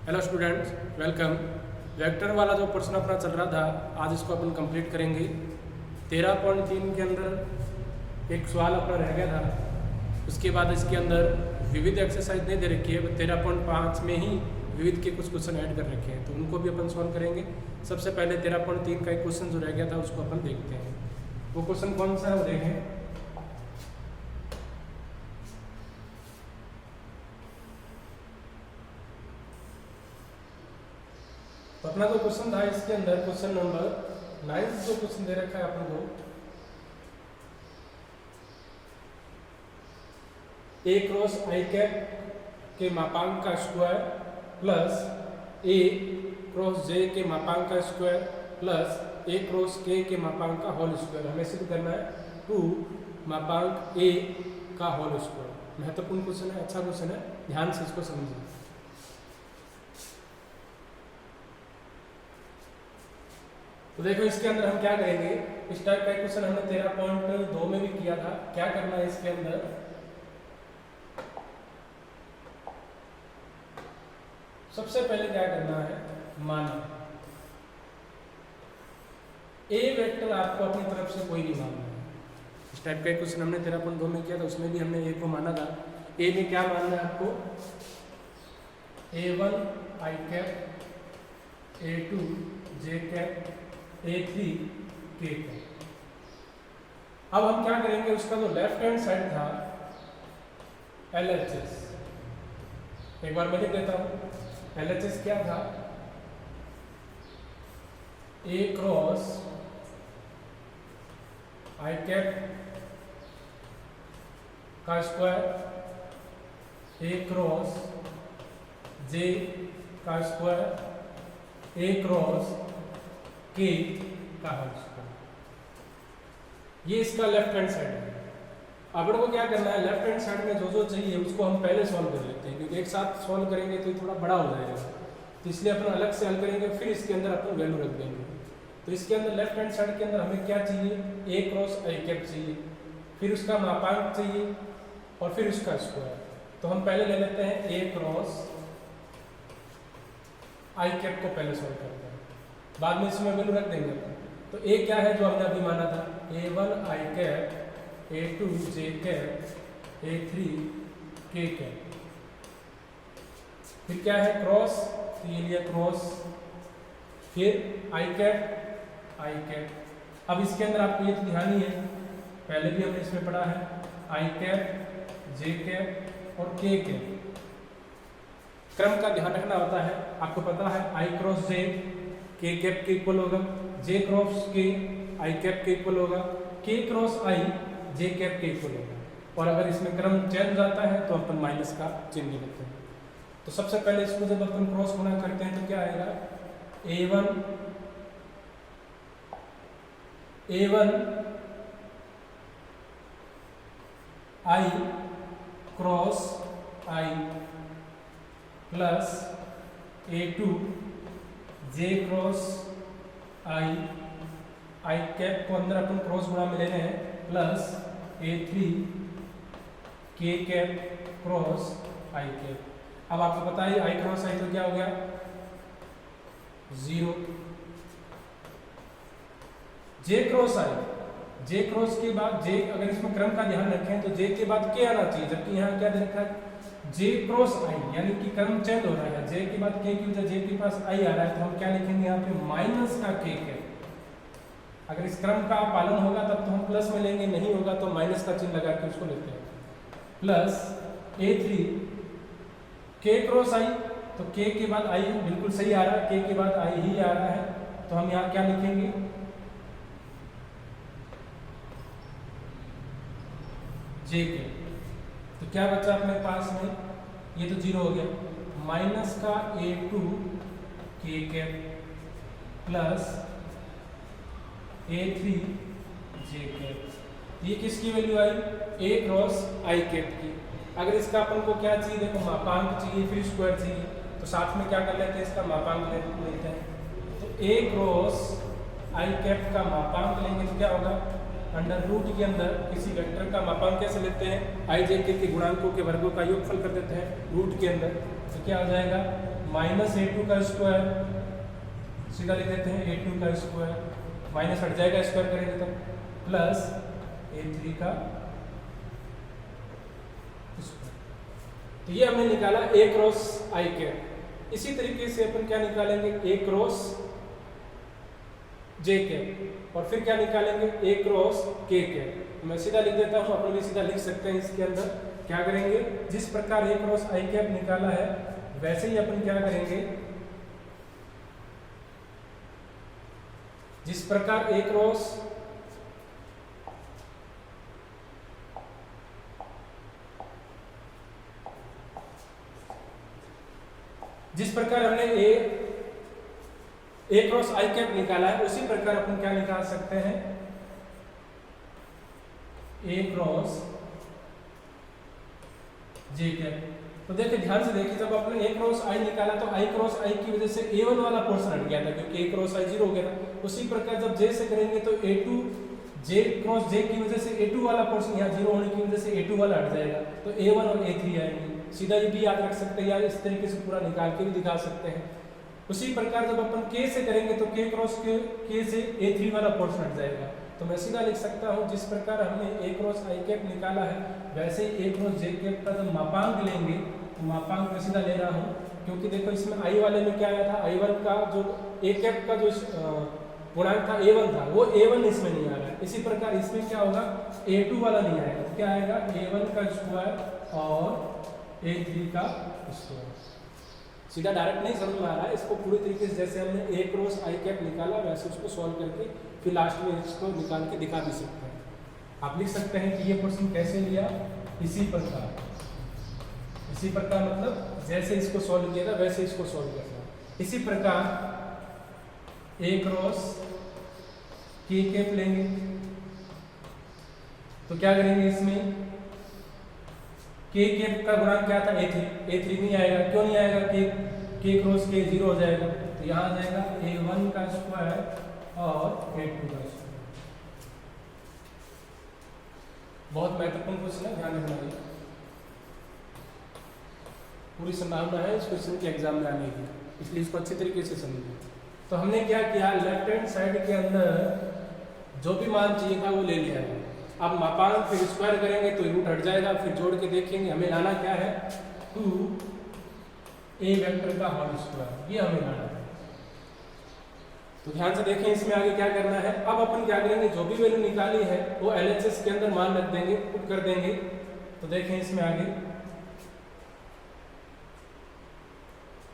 Hello students, welcome. Vector वाला जो प्रश्न अपना चल रहा था, आज इसको अपन कंप्लीट करेंगे। 13.3 के अंदर एक सवाल अपना रह गया था। उसके बाद इसके अंदर विविध एक्सरसाइज नहीं दे रखी है, 13.5 में ही विविध के कुछ क्वेश्चन ऐड कर रखे हैं, तो उनको भी अपन सॉल्व करेंगे। सबसे पहले 13.3 का एक क्वेश्चन जो रह गया था उसको अपन देखते हैं। वो क्वेश्चन कौन सा है वो देखें। तो अपना जो क्वेश्चन था इसके अंदर क्वेश्चन नंबर 9 जो क्वेश्चन दे रखा है अपन को, ए क्रॉस आई कैप के मापांक का स्क्वायर प्लस ए क्रॉस जे के मापांक का स्क्वायर प्लस ए क्रॉस के मापांक का होल स्क्वायर हमें सिद्ध करना है 2 मापांक ए का होल स्क्वायर। महत्वपूर्ण क्वेश्चन है, अच्छा क्वेश्चन है, ध्यान से इसको समझिए। तो देखो इसके अंदर हम क्या करेंगे, इस टाइप का क्वेश्चन हमने 13.2 में भी किया था। क्या करना है इसके अंदर, सबसे पहले क्या करना है, माना ए वेक्टर आपको अपनी तरफ से कोई नहीं मानना है। इस टाइप का क्वेश्चन हमने 13.2 में किया था, उसमें भी हमने ए को माना था। ए में क्या मानना है आपको, A1 i cap, A2 J cap, A3 के कैप। अब हम क्या करेंगे, उसका जो लेफ्ट हैंड साइड था LHS, एक बार मैं लिख देता हूं। LHS क्या था, A क्रॉस आई कैप का स्क्वायर, A क्रॉस जे का स्क्वायर, A क्रॉस के का होल स्क्वायर। ये इसका लेफ्ट हैंड साइड है। अब को क्या करना है, लेफ्ट हैंड साइड में जो जो चाहिए उसको हम पहले सॉल्व कर लेते हैं, क्योंकि एक साथ सॉल्व करेंगे तो थोड़ा बड़ा हो जाएगा, तो इसलिए अपन अलग से हल करेंगे, फिर इसके अंदर अपन वैल्यू रख देंगे। तो इसके अंदर लेफ्ट हैंड साइड के अंदर हमें क्या चाहिए, ए क्रॉस आई कैप चाहिए, फिर उसका मापांक चाहिए और फिर उसका स्क्वायर। तो हम पहले ले लेते हैं ए क्रॉस आई कैप को पहले सॉल्व करते हैं, बाद में इसमें वैल्यू रख देंगे। तो ए क्या है जो हमने अभी माना था, A1 i cap, A2 J cap, A3 के कैप। फिर क्या है क्रॉस, तो ये लिया क्रॉस, फिर आई कैप, आई कैप। अब इसके अंदर आपको ये तो ध्यान ही है, पहले भी हमने इसमें पढ़ा है, आई कैप, जे कैप और के कैप। क्रम का ध्यान रखना होता है, आपको पता है आई क्रॉस जे के कैप के इक्वल होगा, जे क्रॉस के आई कैप के इक्वल होगा, के क्रॉस आई जे कैप के इक्वल होगा। और अगर इसमें क्रम चेंज आता है तो अपन माइनस का चिन्ह लिखते हैं। तो सबसे पहले इसको जब अपन क्रॉस गुणा करते हैं तो क्या आएगा, A1 आई क्रॉस आई प्लस A2 जे क्रॉस आई, आई कैप को अंदर अपन क्रॉस गुणा में ले रहे हैं, प्लस A3 के कैप क्रॉस आई कैप। अब आपको पता है आई क्रॉस आई तो क्या हो गया 0, जे क्रॉस आई, जे क्रॉस के बाद जे, अगर इसमें क्रम का ध्यान रखें तो जे के बाद के आना चाहिए, जबकि यहाँ क्या दे रखा है जे क्रॉस आई, यानी कि क्रम चेंज हो रहा है, जे के बाद के की वजह जे के पास आई आ रहा है, तो हम क्या लिखेंगे यहाँ पे माइनस का के कैप। अगर इस क्रम का पालन होगा तब तो हम प्लस में लेंगे, नहीं होगा तो माइनस का चिन्ह लगा के उसको लेते हैं, प्लस A3 के क्रॉस आई, तो के के बाद आई बिल्कुल सही आ रहा है, के के बाद आई ही आ रहा है, तो हम यहाँ क्या लिखेंगे जे के। तो क्या बचा अपने पास में, ये तो 0 हो गया, माइनस का A2 के कैप प्लस A3 जे कैप। ये किसकी value I, A cross I cap की। अगर इसका अपन को क्या चाहिए, देखो मापांक चाहिए, फिर स्क्वायर चाहिए, तो साथ में क्या कर लेते हैं, इसका मापांक लेते हैं। तो A क्रॉस आई कैप का मापांक लेंगे तो क्या होगा, अंडर रूट के अंदर किसी वेक्टर का मापांक कैसे लेते हैं, आई जे के गुणांकों के वर्गों का योगफल कर देते हैं रूट के अंदर, तो क्या आ जाएगा माइनस A2 का स्क्वायर, सीधा लिख देते हैं A2 का स्क्वायर, माइनस हट जाएगा स्क्वायर करेंगे तो, प्लस A3 का स्क्वायर। तो ये हमने निकाला A क्रॉस आई कैप। इसी तरीके से अपन क्या निकालेंगे, A क्रॉस जे कैप, और फिर क्या निकालेंगे, A क्रॉस के कैप। मैं सीधा लिख देता हूँ, अपन भी सीधा लिख सकते हैं। इसके अंदर क्या करेंगे, जिस प्रकार A क्रॉस आई कैप निकाला है वैसे ही अपन क्या करेंगे, जिस प्रकार A क्रॉस हमने A क्रॉस आई कैप निकाला है, उसी प्रकार अपन क्या निकाल सकते हैं, A क्रॉस जे कैप। तो देखिए ध्यान से देखिए, जब आपने A क्रॉस आई निकाला तो I क्रॉस आई की वजह से A1 वाला पोर्शन हट गया था, क्योंकि A क्रॉस आई 0 हो गया था। उसी प्रकार जब J से करेंगे तो A2 J क्रॉस J की वजह से A2 वाला पोर्शन यहाँ 0 होने की वजह से A2 वाला हट जाएगा, तो A1 और A3 आएंगे। सीधा ये भी याद रख सकते हैं, या इस तरीके से पूरा निकाल के भी दिखा सकते हैं। उसी प्रकार जब अपन K से करेंगे तो K क्रॉस K से A3 वाला पोर्शन हट जाएगा। तो मैं सीधा लिख सकता हूँ, जिस प्रकार हमने A क्रॉस आई कैप निकाला है वैसे ही A क्रॉस जे कैप का जब मापांक लेंगे तो मापांक मैं सीधा ले रहा हूँ, क्योंकि देखो इसमें I वाले में क्या आया था, I1 का जो A कैप का जो गुणांक था A1 था, वो A1 इसमें नहीं आ रहा है। इसी प्रकार इसमें क्या होगा, A2 वाला नहीं आएगा, तो क्या आएगा, A1 का स्क्वायर और A3 का स्क्वायर। सीधा डायरेक्ट नहीं समझ में आ रहा है, इसको पूरी तरीके से जैसे हमने A क्रॉस आई कैप निकाला वैसे उसको सॉल्व करके फिर लास्ट में इसको निकाल के दिखा भी सकते हैं। आप लिख सकते हैं कि ये क्वेश्चन कैसे लिया, इसी प्रकार मतलब जैसे इसको सॉल्व किया था वैसे इसको सॉल्व करना। इसी प्रकार A क्रॉस के कैप लेंगे तो क्या करेंगे, इसमें के कैप का गुणांक क्या था, A3 नहीं आएगा। क्यों नहीं आएगा, के क्रॉस के 0 हो जाएगा, तो यहाँ आ जाएगा A1 का स्क्वायर और A2 का स्क्वायर। बहुत महत्वपूर्ण क्वेश्चन है, ध्यान रखना है। पूरी संभावना है इस क्वेश्चन के एग्जाम में आने की, इसलिए इसको अच्छी तरीके से समझिए। तो हमने क्या किया, लेफ्ट हैंड साइड के अंदर जो भी मान चाहिए था वो ले लिया है। अब मापांक फिर स्क्वायर करेंगे तो रूट हट जाएगा, फिर जोड़ के देखेंगे हमें लाना क्या है, 2a वेक्टर का होल स्क्वायर, ये हमें लाना है। तो ध्यान से देखें इसमें आगे क्या करना है। अब अपन क्या करेंगे, जो भी वैल्यू निकाली है वो LHS के अंदर मान रख देंगे, पुट कर देंगे। तो देखें इसमें आगे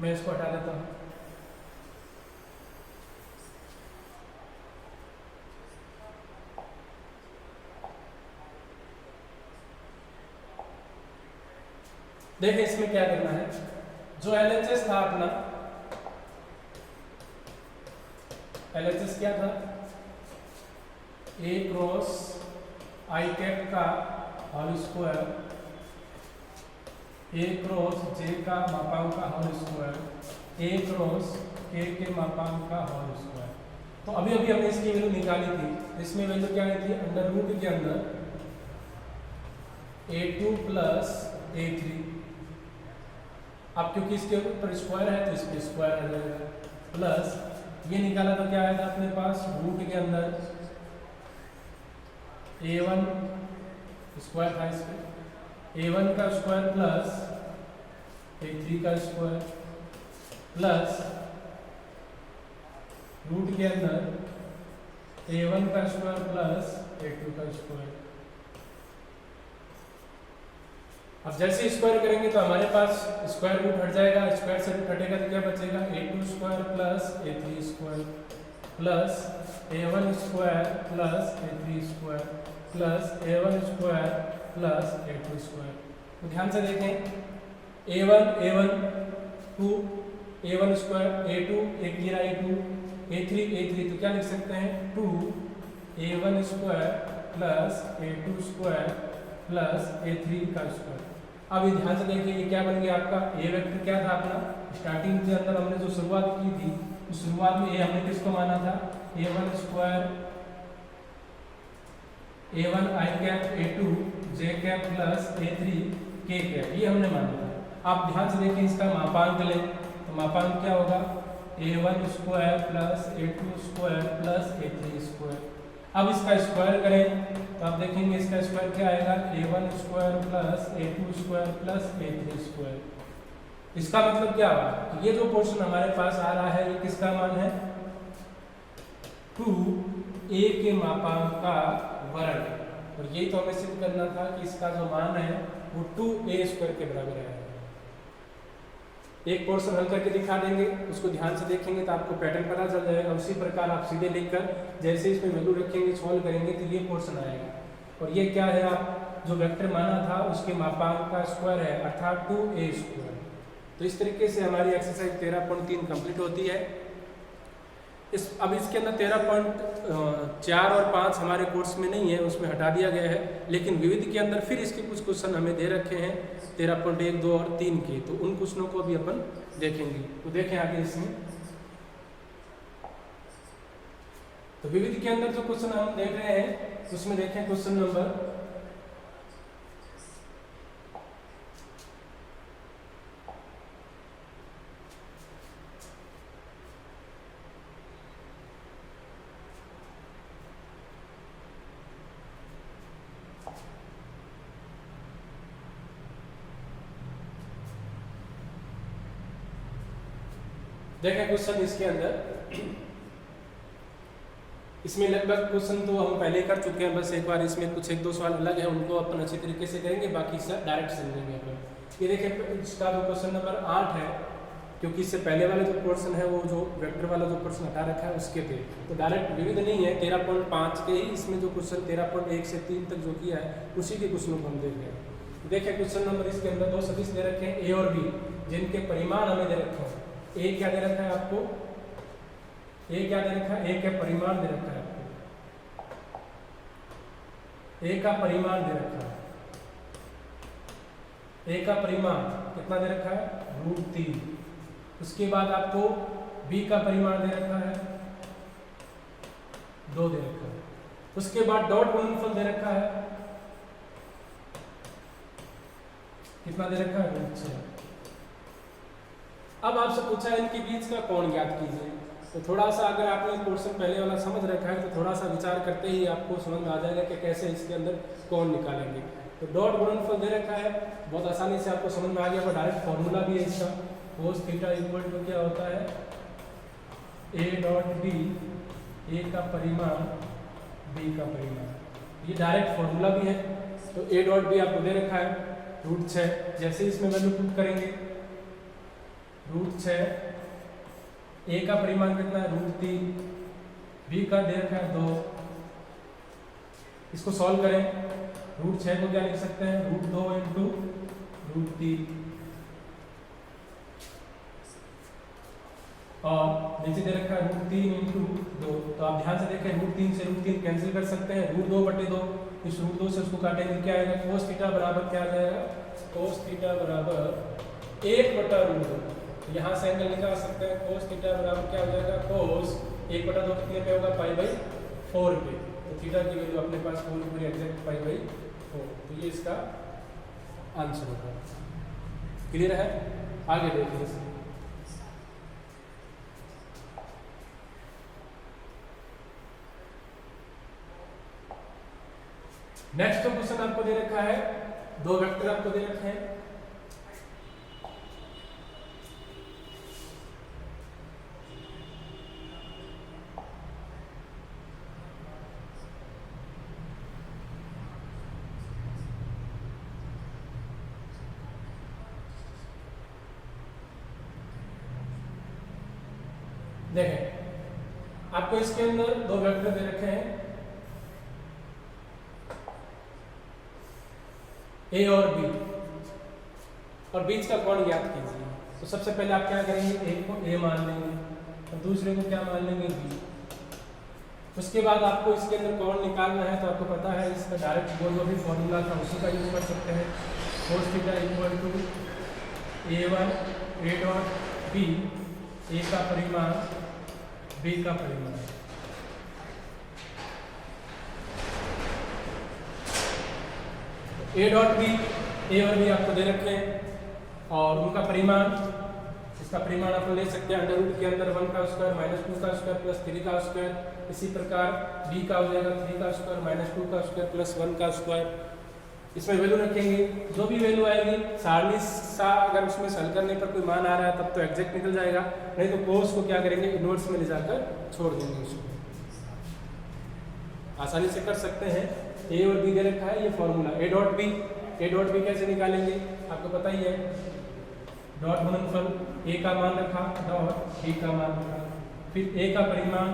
मैं इसको हटा देता हूं। देखें इसमें क्या करना है, जो LHS था अपना, LHS क्या था, A क्रॉस आई कैप का whole square, A cross J का मापांक का whole square, A cross K के मापांक का होल स्क्वायर। तो अभी अभी हमने इसकी वैल्यू निकाली थी, इसमें वैल्यू क्या आई थी, अंडर रूट के अंदर A2 प्लस A3। अब क्योंकि इसके ऊपर स्क्वायर है तो इसके स्क्वायर आ जाएगा, प्लस ये निकाला तो क्या आया था अपने पास, रूट के अंदर A1 स्क्वायर था, इसमें A1 का स्क्वायर प्लस A3 का स्क्वायर, प्लस रूट के अंदर A1 का स्क्वायर प्लस A2 का स्क्वायर। अब जैसे स्क्वायर करेंगे तो हमारे पास स्क्वायर रूट हट जाएगा, स्क्वायर से रूट हटेगा तो क्या बचेगा, A2 square plus A3 square plus A1 square plus A3 square plus A1 square plus A2 square. तो ध्यान से देखें, A1 2, A1 स्क्वायर A2 एक गिरा A2, A3 तो क्या लिख सकते हैं, 2A1 square plus A2 square plus A3 का स्क्वायर। अब ये ध्यान से देखिए ये क्या बन गया आपका, A वेक्टर क्या था अपना, स्टार्टिंग के अंदर हमने जो शुरुआत की थी उस शुरुआत में A हमने किसको माना था, A1 square A1 i cap A2 J cap plus A3 K cap, ये हमने माना था। आप ध्यान से देखिए इसका मापांक लें तो मापांक क्या होगा, a1 square plus a2 square plus a3 square. अब इसका स्क्वायर करें तो आप देखेंगे इसका स्क्वायर क्या आएगा, a1 square plus a2 square plus a3 square. इसका मतलब क्या हुआ कि ये जो पोर्शन हमारे पास आ रहा है ये किसका मान है, 2a के मापांक का वर्ग। और यही तो हमें सिद्ध करना था कि इसका जो मान है वो 2a स्क्वायर के बराबर है। एक पोर्शन हल करके दिखा देंगे, उसको ध्यान से देखेंगे तो आपको पैटर्न पता चल जाएगा। उसी प्रकार आप सीधे लिखकर जैसे इसमें वैल्यू रखेंगे, सॉल्व करेंगे तो ये पोर्शन आएगा। और ये क्या है, आप जो वेक्टर माना था उसके मापांक का स्क्वायर है अर्थात 2a स्क्वायर। तो इस तरीके से हमारी एक्सरसाइज 13.3 कंप्लीट होती है। अब इसके अंदर 13.4 और 5 हमारे कोर्स में नहीं है, उसमें हटा दिया गया है। लेकिन विविध के अंदर फिर इसके कुछ क्वेश्चन हमें दे रखे हैं 13.1, 2 और 3 के, तो उन क्वेश्चनों को भी अपन देखेंगे। तो देखें आगे इसमें, तो विविध के अंदर जो क्वेश्चन हम देख रहे हैं उसमें देखें क्वेश्चन नंबर 'देखें क्वेश्चन इसके अंदर। इसमें लगभग क्वेश्चन तो हम पहले कर चुके हैं, बस एक बार इसमें कुछ 1-2 सवाल अलग है, उनको अपन अच्छी तरीके से करेंगे, बाकी सब डायरेक्ट समझेंगे अपन। ये देखें इसका जो क्वेश्चन नंबर 8 है, क्योंकि इससे पहले वाला जो पोर्शन है वो जो वेक्टर वाला जो पोर्शन हटा रखा है उसके थे, तो डायरेक्ट विविध नहीं है। 13.5 के ही इसमें जो क्वेश्चन 13.1 से 3 तक जो किया है उसी के क्वेश्चनों को हम देख रहे हैं। देखें क्वेश्चन नंबर इसके अंदर 2 सदिश दे रखे हैं, ए और बी, जिनके परिमाण हमें दे रखे हैं। ए क्या दे रखा है आपको, ए क्या दे रखा है, ए का परिमाण दे रखा है आपको, ए का परिमाण दे रखा है। ए का परिमाण कितना दे रखा है, √3। उसके बाद आपको बी का परिमाण दे रखा है 2 दे रखा है। उसके बाद डॉट गुणनफल दे रखा है, कितना दे रखा है, √6। अब आपसे पूछा है इनके बीच का कोण ज्ञात कीजिए। तो थोड़ा सा अगर आपने पोर्शन पहले वाला समझ रखा है तो थोड़ा सा विचार करते ही आपको समझ में आ जाएगा कि कैसे इसके अंदर कोण निकालेंगे। तो डॉट गुणनफल दे रखा है, बहुत आसानी से आपको समझ में आ गया, वो डायरेक्ट फॉर्मूला भी है इसका। cos थीटा इक्वल टू क्या होता है, a डॉट बी, ए का परिमाण बी का परिमाण। ये डायरेक्ट फॉर्मूला भी है। तो a डॉट बी आपको दे रखा है √6। जैसे इसमें वैल्यू पुट करेंगे √6, ए का परिमाण कितना है, √3, बी का दे रखा है 2। इसको सॉल्व करें, √6 को क्या लिख सकते हैं, √2 इंटू √3, और नीचे दे रखा है √3 इंटू 2। तो आप ध्यान से देखें, √3 से √3 कैंसिल कर सकते हैं, √2/2। इस √2 से उसको काटेंगे, क्या आएगा, cos थीटा बराबर क्या आ जाएगा, cos थीटा बराबर 1/√2। यहाँ से एंगल निकाल सकते हैं, cos थीटा बराबर क्या हो जाएगा, cos 1/2 कितने पे होगा, π/4 पे। तो थीटा की वैल्यू अपने पास पूरी एग्जैक्ट π/4। तो ये इसका आंसर होगा। क्लियर है, आगे देखिए। नेक्स्ट तो क्वेश्चन आपको दे रखा है, 2 वेक्टर आपको दे रखे हैं। देखें आपको इसके अंदर 2 वेक्टर दे रखे हैं, ए और बी, और बीच का कोण ज्ञात कीजिए। तो सबसे पहले आप क्या करेंगे, एक को ए मान लेंगे और दूसरे को क्या मान लेंगे, बी। उसके बाद आपको इसके अंदर कोण निकालना है, तो आपको पता है इसका डायरेक्ट जो भी फॉर्मूला था उसी का यूज कर सकते हैं। cos theta equal to a1 a dot B, A का परिमाण बी का परिमाण। ए डॉट बी, ए और बी आपको दे रखे हैं और उनका परिमाण इसका परिमाण अपन ले सकते हैं अंडर रूट के अंदर 1 का स्क्वायर माइनस 2 का स्क्वायर प्लस 3 का स्क्वायर। इसी प्रकार b का हो जाएगा 3 का स्क्वायर माइनस 2 का स्क्वायर प्लस 1 का स्क्वायर। इसमें वैल्यू रखेंगे, जो भी वैल्यू आएगी सारणी सा अगर उसमें हल करने पर कोई मान आ रहा है तब तो एग्जैक्ट निकल जाएगा, नहीं तो कोस को क्या करेंगे इनवर्स में ले जाकर छोड़ देंगे उसको। आसानी से कर सकते हैं। ए और बी दे रखा है, ये फॉर्मूला ए डॉट बी कैसे निकालेंगे आपको पता ही है। डॉट गुणनफल ए का मान रखा डॉट बी का मान रखा, फिर ए का परिमाण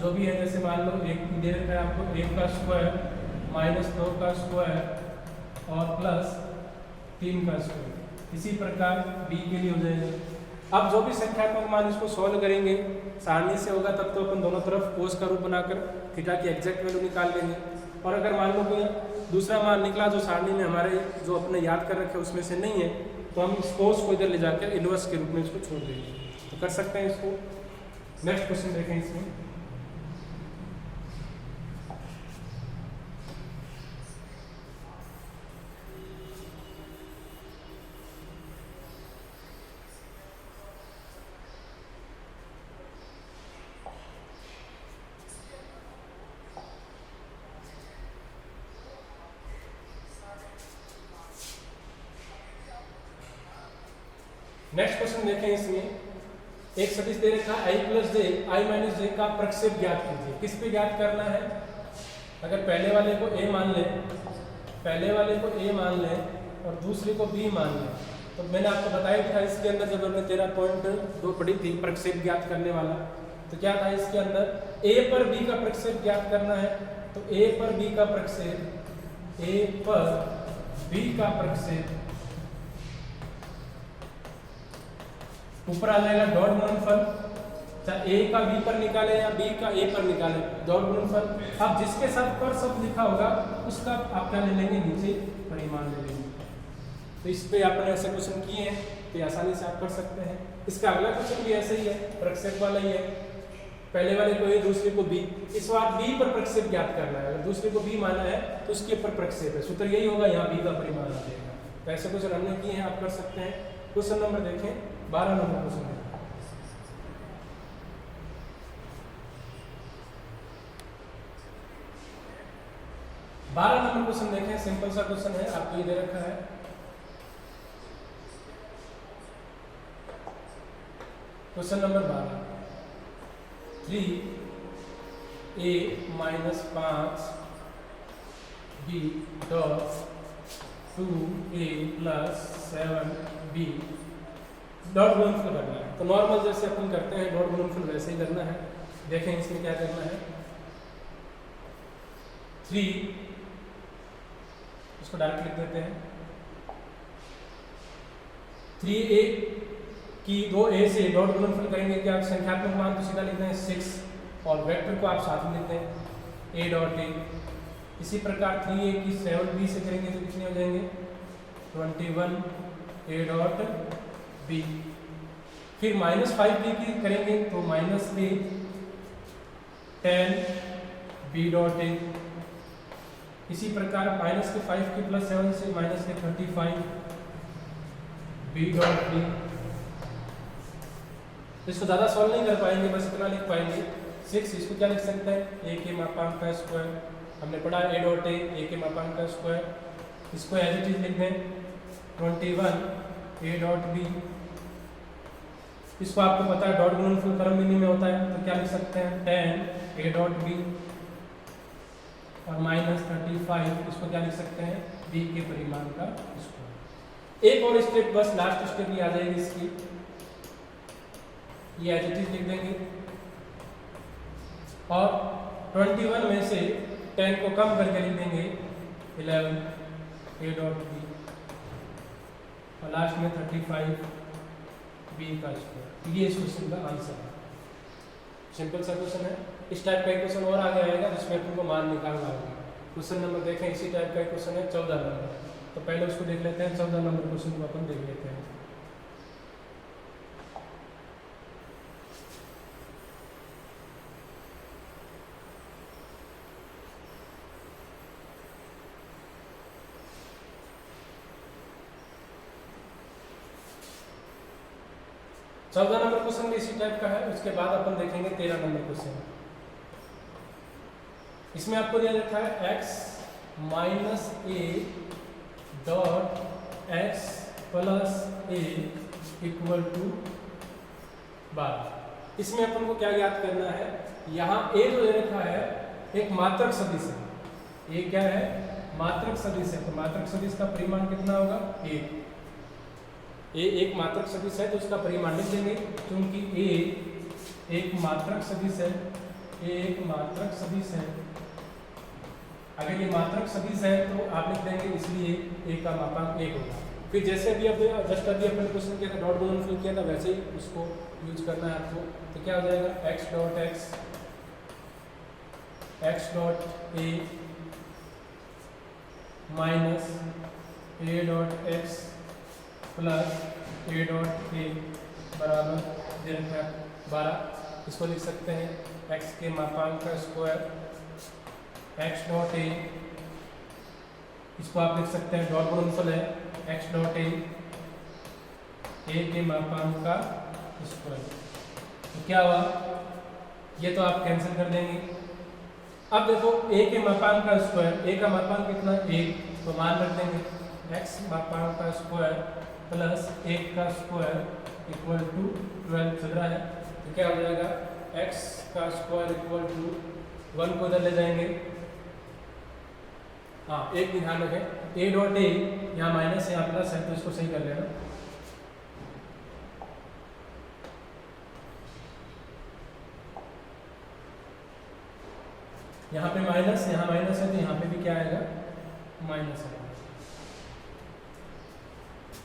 जो भी है, जैसे मान लो एक दे रखा है आपको 1 का स्क्वायर माइनस 2 का स्क्वायर और प्लस 3 का स्क्वायर। इसी प्रकार बी के लिए हो जाएगा। अब जो भी संख्यात्मक मान इसको सॉल्व करेंगे सारणी से होगा तब तो अपन दोनों तरफ कोस का रूप बनाकर थीटा की एग्जैक्ट वैल्यू निकाल लेंगे। और अगर मान लो कि दूसरा मान निकला जो सारणी में हमारे जो अपने याद कर रखे उसमें से नहीं है तो हम इस कोस को इधर ले जाकर इनवर्स के रूप में इसको छोड़ देंगे, तो कर सकते हैं इसको। नेक्स्ट क्वेश्चन देखें इसमें। नेक्स्ट क्वेश्चन देखें इसमें। एक सदिश दे रखा आई प्लस जे आई माइनस जे का प्रक्षेप ज्ञात कीजिए। किस पे ज्ञात करना है? अगर पहले वाले को ए मान लें और दूसरे को बी मान लें, तो मैंने आपको बताया था इसके अंदर जब हमने 13.2 पढ़ी थी प्रक्षेप ज्ञात करने वाला, तो क्या था इसके अंदर ए पर बी का प्रक्षेप ज्ञात करना है। तो ए पर बी का प्रक्षेप ऊपर आ जाएगा डॉट गुणनफल, चाहे ए का बी पर निकाले या बी का ए पर निकाले डॉट गुणनफल। अब जिसके साथ पर शब्द लिखा होगा उसका आप क्या ले लेंगे, नीचे परिमाण ले लेंगे। तो इस पे आपने ऐसे क्वेश्चन किए हैं तो आसानी से आप कर सकते हैं। इसका अगला क्वेश्चन भी ऐसे ही है, प्रक्षेप वाला ही है। पहले वाले को ए दूसरे को बी, इस बार बी पर प्रक्षेप ज्ञात करना है। अगर दूसरे को बी माना है तो उसके ऊपर प्रक्षेप है, सूत्र यही होगा, यहाँ बी का परिमाण आ जाएगा। तो ऐसे क्वेश्चन हमने किए हैं, आप कर सकते हैं। क्वेश्चन नंबर देखें 12 नंबर क्वेश्चन है। क्वेश्चन देखें, सिंपल सा क्वेश्चन है, आपको ये दे रखा है। Question number 12, 3a minus 5b dot 2a plus 7b dot गुणनफल करना है। तो नॉर्मल जैसे अपन करते हैं डॉट गुणनफल वैसे ही करना है। देखें इसमें क्या करना है। 3 इसको डायरेक्ट लिख देते हैं। 3a की 2a से डॉट गुणनफल करेंगे कि आप संख्यात्मक मान तो सीधा लिखते हैं 6 और वेक्टर को आप साथ में लिखते हैं a डॉट a। इसी प्रकार 3a की 7b से करेंगे तो कितने हो जाएंगे 21 a डॉट b। फिर माइनस 5b की करेंगे तो minus a 10 b dot a। इसी प्रकार माइनस के 5 की प्लस 7 से माइनस के 35 b डॉट b। इसको ज़्यादा सॉल्व नहीं कर पाएंगे, बस इतना लिख पाएंगे 6। इसको क्या लिख सकते हैं, a के मापांक का स्क्वायर। हमने पढ़ा a डॉट a के मापांक का स्क्वायर। इसको एज इट इज लिख दें 21 a डॉट b। इसको आपको पता है डॉट गुणनफल क्रम बिंदु में होता है, तो क्या लिख सकते हैं 10 a डॉट b और माइनस 35। इसको क्या लिख सकते हैं b के परिमाण का स्क्वायर। एक और स्टेप, बस लास्ट स्टेप ही आ जाएगी इसकी, ये एज इट इज लिख देंगे और 21 में से 10 को कम करके लिख देंगे 11 a डॉट b और लास्ट में 35 b का स्क्वायर। ये इस क्वेश्चन का आंसर है। सिंपल सा क्वेश्चन है। इस टाइप का क्वेश्चन और आगे आएगा जिसमें तुमको मान निकालना होगा। क्वेश्चन नंबर देखें, इसी टाइप का क्वेश्चन है 14 नंबर। तो पहले उसको देख लेते हैं, 14 नंबर क्वेश्चन को अपन देख लेते हैं। 14 नंबर क्वेश्चन भी इसी टाइप का है। उसके बाद अपन देखेंगे 13 नंबर क्वेश्चन। इसमें आपको दिया रखा है x minus A dot X plus A equal to 12। इसमें अपन को क्या ज्ञात करना है, यहाँ a जो दे रखा है एक मात्रक सदिश है। a क्या है, मात्रक सदिश है। तो मात्रक सदिश का परिमाण कितना होगा, 1। a एक मात्रक सदिश है तो उसका परिमाण लिख देंगे, क्योंकि a एक मात्रक सदिश है। a एक मात्रक सदिश है। अगर ये मात्रक सदिश है तो आप लिख देंगे, इसलिए a का मापांक 1 होगा। फिर जैसे अभी जस्ट अभी अपन क्वेश्चन किया था, डॉट गुणनफल किया था, वैसे ही उसको यूज करना है आपको। तो क्या हो जाएगा, x dot x dot a minus a dot x plus a dot a बराबर दे रखा है 12। इसको लिख सकते हैं x के मापांक का स्क्वायर x डॉट a, इसको आप लिख सकते हैं डॉट गुणनफल है x डॉट a के मापांक का स्क्वायर। तो क्या हुआ, ये तो आप कैंसिल कर देंगे। अब देखो a के मापांक का स्क्वायर, a का मापांक कितना 1, तो मान रख देंगे x मापांक का स्क्वायर प्लस 1 का स्क्वायर इक्वल टू 12 चल रहा है। तो क्या हो जाएगा, x का स्क्वायर इक्वल टू 1 को इधर ले जाएंगे। हाँ, एक ध्यान रखें, a डॉट a यहाँ माइनस यहाँ प्लस है, तो इसको सही कर लेना। यहाँ पे माइनस, यहाँ माइनस है, तो यहाँ पे भी क्या आएगा, माइनस है।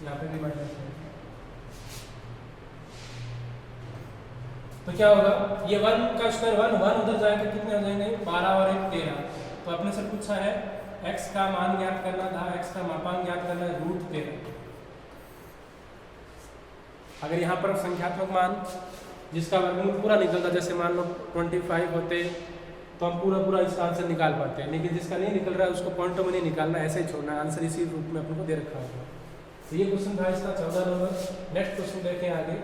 यहाँ पे भी माइनस है, तो क्या होगा, ये 1 का स्क्वायर 1 उधर जाएगा, कितने हो जाएंगे 12 और 1 13। तो अपने से पूछा है x का मान ज्ञात करना था, x का मापांक ज्ञात करना है √13। अगर यहाँ पर संख्यात्मक मान जिसका वर्गमूल पूरा निकलता, जैसे मान लो 25 होते, तो हम पूरा इस आंसर निकाल पाते हैं। लेकिन जिसका नहीं निकल रहा है उसको पॉइंटों में नहीं निकालना, ऐसे ही छोड़ना है, आंसर इसी रूप में अपन को दे रखा होगा। तो ये क्वेश्चन था इसका 14 नंबर। नेक्स्ट क्वेश्चन देखें आगे।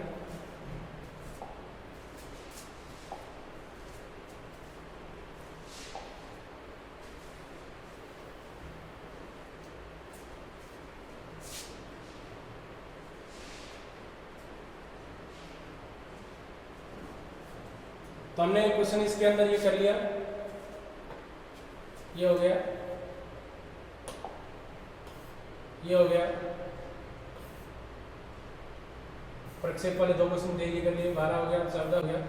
तो हमने क्वेश्चन इसके अंदर ये कर लिया, ये हो गया, ये हो गया। प्रक्षेप वाले 2 क्वेश्चन देखिए कर लिए, 12 हो गया, 14 हो गया।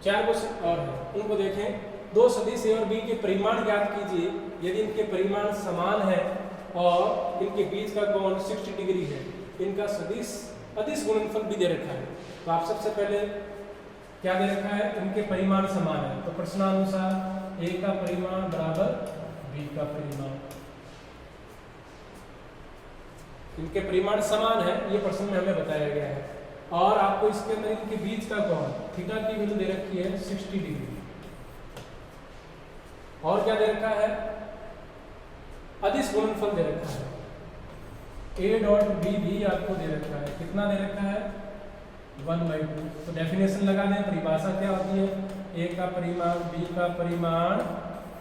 4 क्वेश्चन और हैं, उनको देखें। 2 सदिश a और b के परिमाण ज्ञात कीजिए यदि इनके परिमाण समान है और इनके बीच का कोण 60 डिग्री है। इनका सदिश अदिश गुणनफल भी दे रखा है। तो आप सबसे पहले क्या दे रखा है, इनके परिमाण समान है, तो प्रश्नानुसार a का परिमाण बराबर b का परिमाण। इनके परिमाण समान है, ये प्रश्न में हमें बताया गया है। और आपको इसके अंदर इनके बीच का कोण थीटा की वैल्यू दे रखी है 60 डिग्री। और क्या दे रखा है, अदिश गुणनफल दे रखा है। a डॉट b भी आपको दे रखा है, कितना दे रखा है 1/2। तो डेफिनेशन लगा दें, परिभाषा क्या होती है, a का परिमाण b का परिमाण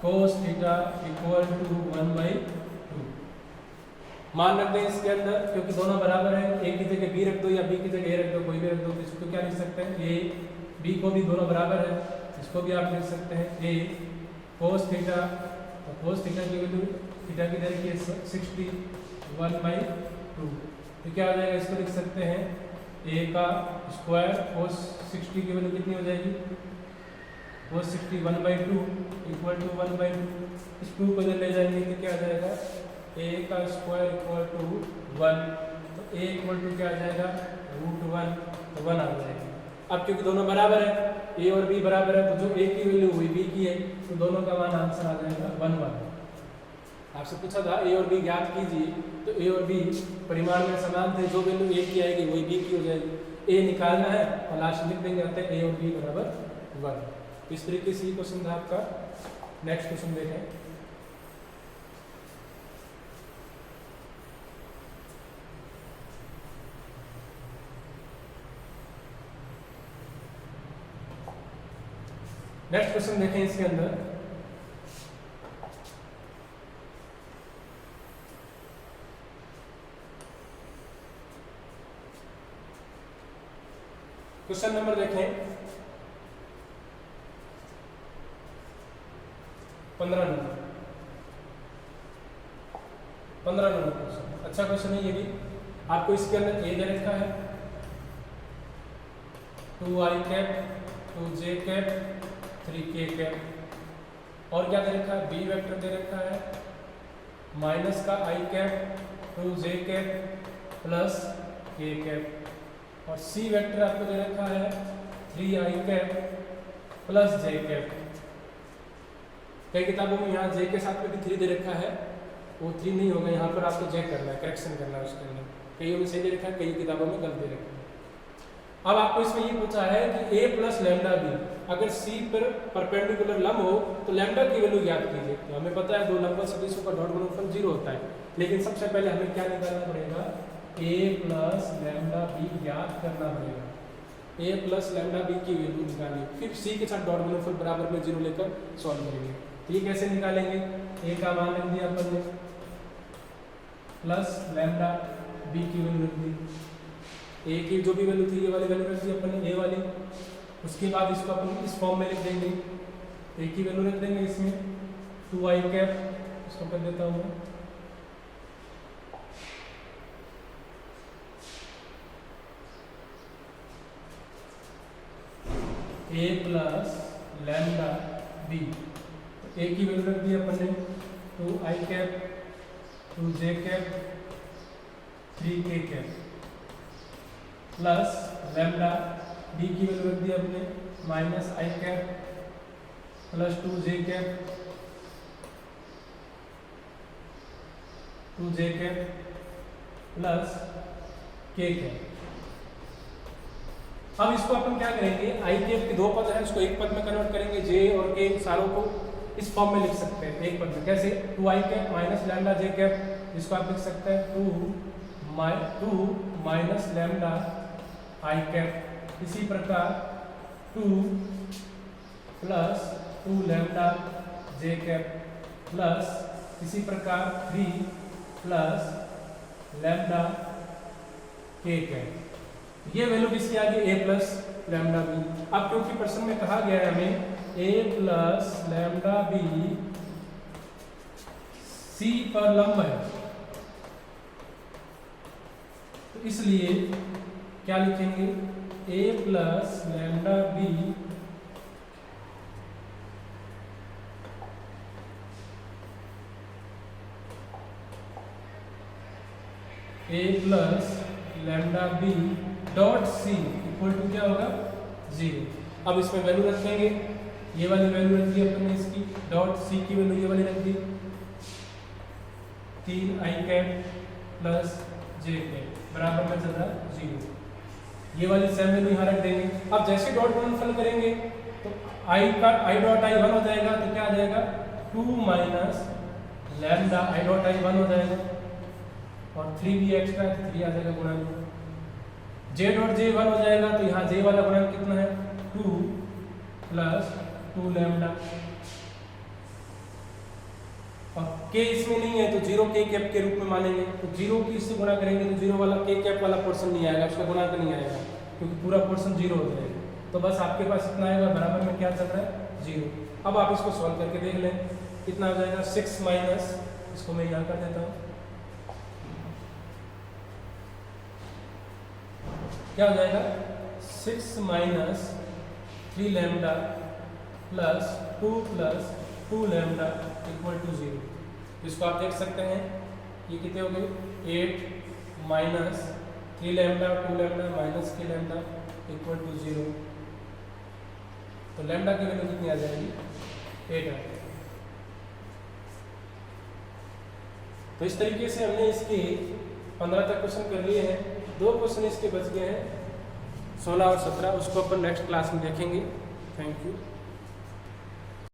cos थीटा इक्वल टू 1/2। मान रख दें इसके अंदर, क्योंकि दोनों बराबर है, a की जगह b रख दो या b की जगह a रख दो, कोई भी रख दो। इसको क्या लिख सकते हैं, a b को भी दोनों बराबर है, इसको भी आप लिख सकते हैं a cos थीटा। तो cos थीटा की वैल्यू थीटा की दर की 60 1/2। तो क्या हो जाएगा, इसको लिख सकते हैं a का स्क्वायर cos 60 की वैल्यू कितनी हो जाएगी, cos 60 1/2 इक्वल टू 1/2। इस 2 को इधर ले जाएंगे तो क्या आ जाएगा, a का स्क्वायर इक्वल टू 1। तो a इक्वल टू क्या आ जाएगा √1, तो 1 आ जाएगी। अब क्योंकि दोनों बराबर है, a और b बराबर है, तो जो a की वैल्यू हुई b की है, तो दोनों का मान आंसर आ जाएगा 1 1। आपसे पूछा था a और b ज्ञात कीजिए, तो a और b परिमाण में समान थे, जो वैल्यू a की आएगी वही b की हो जाएगी। a निकालना है और लास्ट लिख देंगे आते a और b बराबर 1। इस तरीके से ये क्वेश्चन था आपका। नेक्स्ट क्वेश्चन देखें। नेक्स्ट क्वेश्चन देखें इसके अंदर। क्वेश्चन नंबर देखें 15 नंबर क्वेश्चन। अच्छा क्वेश्चन है ये भी। आपको इसके अंदर ए दे रखा है 2i cap 2j cap 3k cap, और क्या दे रखा है, बी वेक्टर दे रखा है माइनस का i cap 2j cap plus k cap, और सी वेक्टर आपको दे रखा है 3i cap plus j cap. कई किताबों में यहाँ j के साथ में भी 3 दे रखा है, वो 3 नहीं होगा, यहाँ पर आपको j करना है, करेक्शन करना है उसके अंदर। कईयों में सही दे रखा है, कई किताबों में गलत दे रखा है। अब आपको इसमें ये पूछा है कि a प्लस लैम्डा बी अगर c पर परपेंडिकुलर लंब हो तो लैम्डा की वैल्यू ज्ञात कीजिए। तो हमें पता है दो लंबवत सदिशों का डॉट गुणनफल 0 होता है, लेकिन सबसे पहले हमें क्या निकालना पड़ेगा, a प्लस लैम्डा बी ज्ञात करना पड़ेगा। a प्लस लैम्डा बी की वैल्यू निकालिए, फिर c के साथ डॉट गुणनफल बराबर में 0 लेकर सॉल्व करेंगे। तो ये कैसे निकालेंगे, a का मान लिख दिया अपन ने प्लस लैम्डा बी की वैल्यू रख दी, ए की जो भी वैल्यू थी ये वाली वैल्यू रख दी अपन ने, ए वाली। उसके बाद इसको अपन इस फॉर्म में लिख देंगे, ए की वैल्यू रख देंगे इसमें 2i कैप, इसको कर देता हूँ मैं A plus lambda B. A की वैल्यू रख दी अपन ने 2i cap 2j cap 3k cap plus lambda B की वैल्यू रख दी हमने minus i cap plus 2j cap 2j cap plus k cap. अब इसको अपन क्या करेंगे, i कैप के दो पद हैं, उसको एक पद में कन्वर्ट करेंगे, j और k सारों को इस फॉर्म में लिख सकते हैं एक पद में। कैसे, 2i cap minus lambda j cap, इसको आप लिख सकते हैं 2 माइनस लैम्डा i कैप। इसी प्रकार 2 plus 2 lambda j cap plus इसी प्रकार 3 प्लस लैम्डा k कैप। ये वैल्यू किसकी आ गई, a प्लस लैम्डा बी। अब क्योंकि प्रश्न में कहा गया है हमें a plus lambda B c पर लंब है, तो इसलिए क्या लिखेंगे, a plus lambda B a plus lambda B dot C equal to क्या होगा, 0। अब इसमें वैल्यू रखेंगे, ये वाली वैल्यू रख दी अपन ने इसकी, डॉट सी की वैल्यू ये वाली रख दी 3i cap plus j cap बराबर में चल रहा है 0। ये वाली सेम वैल्यू यहाँ रख देंगे। अब जैसे डॉट गुणनफल करेंगे तो i डॉट i 1 हो जाएगा, तो क्या आ जाएगा 2 minus lambda i dot i 1 हो जाएगा, और 3 भी एक्स्ट्रा है, 3 आ जाएगा गुणन। j डॉट j 1 हो जाएगा, तो यहाँ j वाला गुणन कितना है 2 प्लस 2 लैम्डा, और k इसमें नहीं है तो 0 k कैप के रूप में मानेंगे, तो 0 की इससे गुणा करेंगे तो 0 वाला k कैप वाला पोर्शन नहीं आएगा, उसका गुणा तो नहीं आएगा क्योंकि पूरा पोर्शन 0 हो जाएगा। तो बस आपके पास इतना आएगा, बराबर में क्या चल रहा है 0। अब आप इसको सॉल्व करके देख लें कितना हो जाएगा, 6 माइनस, इसको मैं यहाँ कर देता हूँ, क्या हो जाएगा 6 minus 3 lambda plus 2 lambda equal to 0। इसको आप देख सकते हैं ये कितने हो गए, 8 minus 3 lambda 2 lambda minus k lambda equal to 0। तो लैम्डा की वैल्यू कितनी आ जाएगी, 8 आ जाएगी। तो इस तरीके से हमने इसके 15 तक क्वेश्चन कर लिए हैं, 2 क्वेश्चन इसके बच गए हैं 16 और 17, उसको अपन नेक्स्ट क्लास में देखेंगे। Thank you.